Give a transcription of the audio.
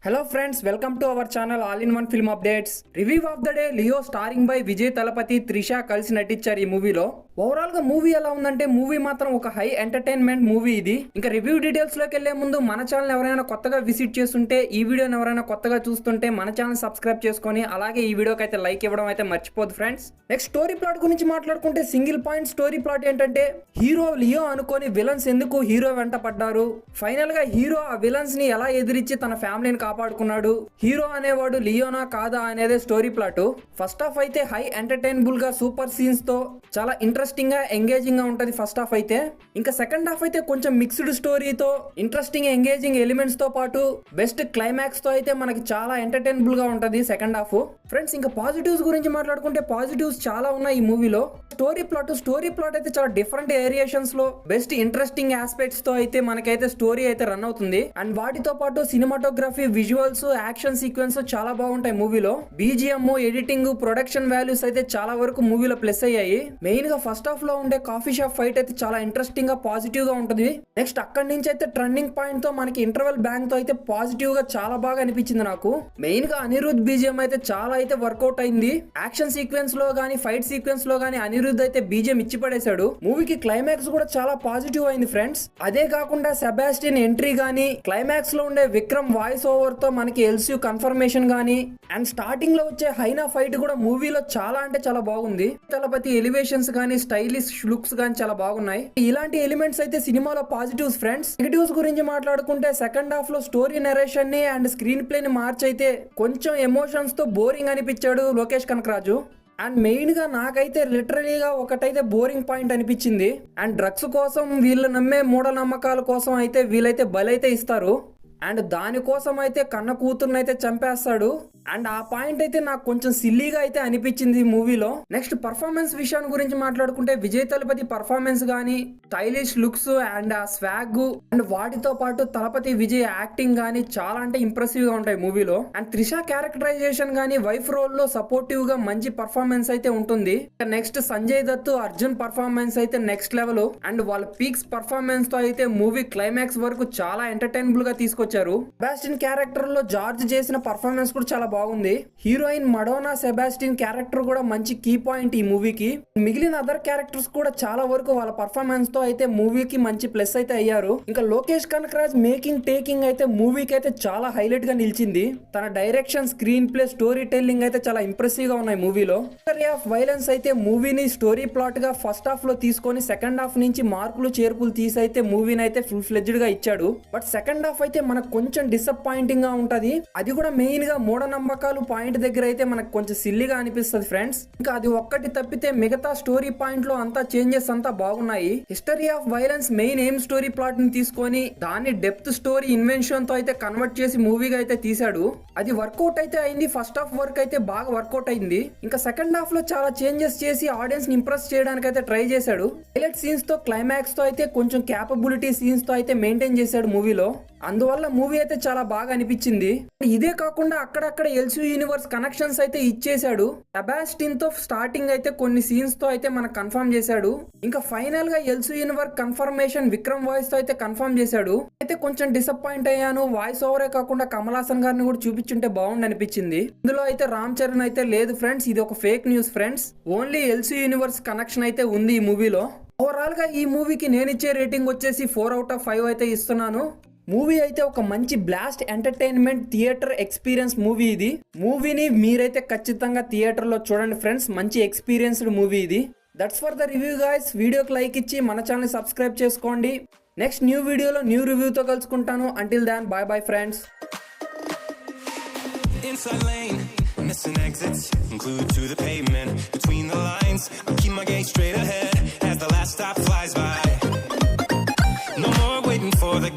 Hello friends, welcome to our channel All in One Film Updates. Review of the day, Leo starring by Vijay Thalapathy, Trisha కలిసి నటించారు ఈ మూవీలో. Overall గా movie ఎలా ఉందంటే movie మాత్రం ఒక హై ఎంటర్టైన్మెంట్ మూవీ ఇది. ఇంకా రివ్యూ డీటెయిల్స్ లోకి వెళ్లే ముందు మన ఛానల్ ఎవరైనా కొత్తగా విజిట్ చేస్తుంటే ఈ వీడియోని ఎవరైనా కొత్తగా చూస్తుంటే మన ఛానల్ సబ్స్క్రైబ్ చేసుకొని అలాగే ఈ వీడియోకి అయితే లైక్ ఇవ్వడం అయితే మర్చిపోదు ఫ్రెండ్స్. నెక్స్ట్ స్టోరీ ప్లాట్ గురించి మాట్లాడుకుంటే సింగిల్ పాయింట్ స్టోరీ ప్లాట్ ఏంటంటే హీరో లియో అనుకొని విలన్స్ ఎందుకు హీరో వెంట పడ్డారు, ఫైనల్ గా హీరో ఆ విలన్స్ ని ఎలా ఎదిరించి తన ఫ్యామిలీని కాపాడుకున్నాడు, హీరో అనేవాడు లియోనా కాదా అనేది స్టోరీ ప్లాట్. ఫస్ట్ హాఫ్ అయితే హై ఎంటర్టైనబుల్ గా సూపర్ సీన్స్ తో చాలా ఇంట్రెస్టింగ్ గా ఎంగేజింగ్ గా ఉంటది ఫస్ట్ హాఫ్ అయితే. ఇంకా సెకండ్ హాఫ్ అయితే కొంచెం మిక్స్డ్ స్టోరీతో ఇంట్రెస్టింగ్ ఎంగేజింగ్ ఎలిమెంట్స్ తో పాటు బెస్ట్ క్లైమాక్స్ తో అయితే మనకి చాలా ఎంటర్టైనబుల్ గా ఉంటది సెకండ్ హాఫ్ ఫ్రెండ్స్. ఇంకా పాజిటివ్స్ గురించి మాట్లాడుకుంటే పాజిటివ్స్ చాలా ఉన్నాయి ఈ మూవీలో. స్టోరీ ప్లాట్ అయితే చాలా డిఫరెంట్ వేరియేషన్స్ లో బెస్ట్ ఇంట్రెస్టింగ్ ఆస్పెక్ట్స్ తో అయితే మనకైతే స్టోరీ అయితే రన్ అవుతుంది. అండ్ వాటితో పాటు సినిమాటోగ్రఫీ, విజువల్స్, యాక్షన్ సీక్వెన్స్ చాలా బాగుంటాయి మూవీలో. బీజిఎం, ఎడిటింగ్, ప్రొడక్షన్ వాల్యూస్ అయితే చాలా వరకు మూవీలో ప్లస్ అయ్యాయి. మెయిన్ గా ఫస్ట్ హాఫ్ లో ఉండే కాఫీ షాప్ ఫైట్ అయితే చాలా ఇంట్రెస్టింగ్ గా పాజిటివ్ గా ఉంటది. నెక్స్ట్ అక్కడి నుంచి అయితే ట్రెండింగ్ పాయింట్ తో మనకి ఇంటర్వెల్ బ్యాంక్ తో అయితే పాజిటివ్ గా చాలా బాగా అనిపించింది నాకు. మెయిన్ గా అనిరుద్ బీజిఎం అయితే చాలా అయితే వర్కౌట్ అయింది. యాక్షన్ సీక్వెన్స్ లో గానీ ఫైట్ సీక్వెన్స్ లో గానీ అనిరుద్ అయితే బీజిఎం ఇచ్చి పడేశాడు. మూవీకి క్లైమాక్స్ కూడా చాలా పాజిటివ్ అయింది ఫ్రెండ్స్. అదే కాకుండా సెబాస్టియన్ ఎంట్రీ గానీ క్లైమాక్స్ లో ఉండే విక్రమ్ వాయిస్ ఓవర్ తో మనకి ఎల్సీ కన్ఫర్మేషన్ గానీ అండ్ స్టార్టింగ్ లో వచ్చే హైనా ఫైట్ కూడా మూవీలో చాలా అంటే చాలా బాగుంది. తలపతి ఎలివేషన్స్ గానీ స్టైలిష్ లుక్స్ గానీ చాలా బాగున్నాయి. ఇలాంటి ఎలిమెంట్స్ అయితే సినిమాలో పాజిటివ్స్ ఫ్రెండ్స్. నెగటివ్స్ గురించి మాట్లాడుకుంటే సెకండ్ హాఫ్ లో స్టోరీ నరేషన్ ని అండ్ స్క్రీన్ ప్లే ని మార్చైతే కొంచెం ఎమోషన్స్ తో బోరింగ్ అనిపించాడు లోకేష్ కనకరాజు. అండ్ మెయిన్ గా నాకైతే లిటరలీగా ఒకటైతే బోరింగ్ పాయింట్ అనిపించింది. అండ్ డ్రగ్స్ కోసం వీళ్ళు నమ్మే మూఢనమ్మకాల కోసం అయితే వీళ్ళైతే బలైతే ఇస్తారు అండ్ దానికోసం అయితే కన్న కూతుర్ని అయితే చంపేస్తాడు. అండ్ ఆ పాయింట్ అయితే నాకు కొంచెం సిల్లీగా అయితే అనిపించింది ఈ మూవీలో. నెక్స్ట్ పర్ఫార్మెన్స్ విషయాన్ని గురించి మాట్లాడుకుంటే విజయ్ తలపతి పర్ఫార్మెన్స్ గానీ స్టైలిష్ లుక్స్ అండ్ ఆ స్వాగ్ అండ్ వాటితో పాటు తలపతి విజయ్ యాక్టింగ్ గానీ చాలా అంటే ఇంప్రెసివ్ గా ఉంటాయి మూవీలో. అండ్ త్రిష క్యారెక్టరైజేషన్ గానీ వైఫ్ రోల్ లో సపోర్టివ్ గా మంచి పర్ఫార్మెన్స్ అయితే ఉంటుంది. నెక్స్ట్ సంజయ్ దత్, అర్జున్ పర్ఫార్మెన్స్ అయితే నెక్స్ట్ లెవెల్. అండ్ వాళ్ళ పీక్స్ పర్ఫార్మెన్స్ తో అయితే మూవీ క్లైమాక్స్ వరకు చాలా ఎంటర్టైనబుల్ గా తీసుకొచ్చారు. సెబాస్టియన్ క్యారెక్టర్ లో జార్జ్ చేసిన పర్ఫార్మెన్స్ కూడా చాలా బాగుంది. హీరోయిన్ మడోనా సెబాస్టియన్ క్యారెక్టర్ కూడా మంచి కీ పాయింట్ ఈ మూవీకి. మిగిలిన అదర్ క్యారెక్టర్స్ కూడా చాలా వరకు వాళ్ళ పర్ఫార్మెన్స్ తో అయితే మూవీకి మంచి ప్లస్ అయితే అయ్యారు. ఇంకా లోకేష్ కనకరాజ్ మేకింగ్ టేకింగ్ అయితే మూవీకి అయితే చాలా హైలైట్ గా నిలిచింది. తన direction, screen play, story telling అయితే చాలా ఇంప్రెసివ్ గా ఉన్నాయి మూవీలో. ఆఫ్ వైలెన్స్ అయితే మూవీని స్టోరీ ప్లాట్ గా ఫస్ట్ హాఫ్ లో తీసుకొని సెకండ్ హాఫ్ నుంచి మార్పులు చేర్పులు తీసి అయితే మూవీని అయితే ఫుల్ ఫ్లెడ్జ్డ్ గా ఇచ్చాడు. బట్ సెకండ్ హాఫ్ అయితే మనకు కొంచెం డిసప్పాయింటింగ్ గా ఉంటది. అది కూడా మెయిన్ గా మూఢనమ్మకాలు పాయింట్ దగ్గర అయితే మనకు కొంచెం సిల్లీగా అనిపిస్తుంది ఫ్రెండ్స్. ఇంకా అది ఒక్కటి తప్పితే మిగతా స్టోరీ పాయింట్ లో అంతా చేంజెస్ అంతా బాగున్నాయి. History of violence main aim story plot ని తీసుకొని దాన్ని డెప్త్ స్టోరీ ఇన్వెన్షన్ తో అయితే కన్వర్ట్ చేసి మూవీగా అయితే తీసాడు. అది వర్కౌట్ అయితే అయింది. ఫస్ట్ హాఫ్ వర్క్ అయితే బాగా వర్కౌట్ అయింది. ఇంకా సెకండ్ హాఫ్ లో చాలా చేంజెస్ చేసి ఆడియన్స్ ని ఇంప్రెస్ చేయడానికి అయితే ట్రై చేశాడు. హైలైట్ సీన్స్ తో క్లైమాక్స్ తో అయితే కొంచెం క్యాపబిలిటీ సీన్స్ తో అయితే మెయింటైన్ చేశాడు మూవీలో. అందువల్ల మూవీ అయితే చాలా బాగా అనిపించింది. ఇదే కాకుండా అక్కడక్కడ ఎల్సీ యూనివర్స్ కనెక్షన్స్ అయితే ఇచ్చేశాడు. సెబాస్టియన్ తో స్టార్టింగ్ అయితే కొన్ని సీన్స్ తో అయితే మనకు కన్ఫర్మ్ చేశాడు. ఇంకా ఫైనల్ గా LC universe confirmation Vikram voice తో అయితే కన్ఫర్మ్ చేశాడు. అయితే కొంచెం డిసప్పాయింట్ అయ్యాను. వాయిస్ ఓవరే కాకుండా కమల్ హాసన్ గారిని కూడా చూపించుంటే బాగుండి అనిపించింది. ఇందులో అయితే రామ్ చరణ్ అయితే లేదు ఫ్రెండ్స్. ఇది ఒక fake news friends. Only LC universe connection అయితే ఉంది ఈ మూవీలో. ఓవరాల్ గా ఈ మూవీకి నేను ఇచ్చే రేటింగ్ వచ్చేసి 4/5 అయితే ఇస్తున్నాను. మూవీ అయితే ఒక మంచి blast entertainment theatre experience movie ఇది. మూవీని మీరైతే ఖచ్చితంగా థియేటర్ లో చూడండి ఫ్రెండ్స్. మంచి ఎక్స్పీరియన్స్డ్ మూవీ ఇది. That's for the review guys. వీడియోకి లైక్ ఇచ్చి మన ఛానల్ సబ్స్క్రైబ్ చేసుకోండి. నెక్స్ట్ న్యూ వీడియోలో న్యూ రివ్యూతో కలుసుకుంటాను. Until then bye bye friends. Inside lane, missing exits, glued to the pavement.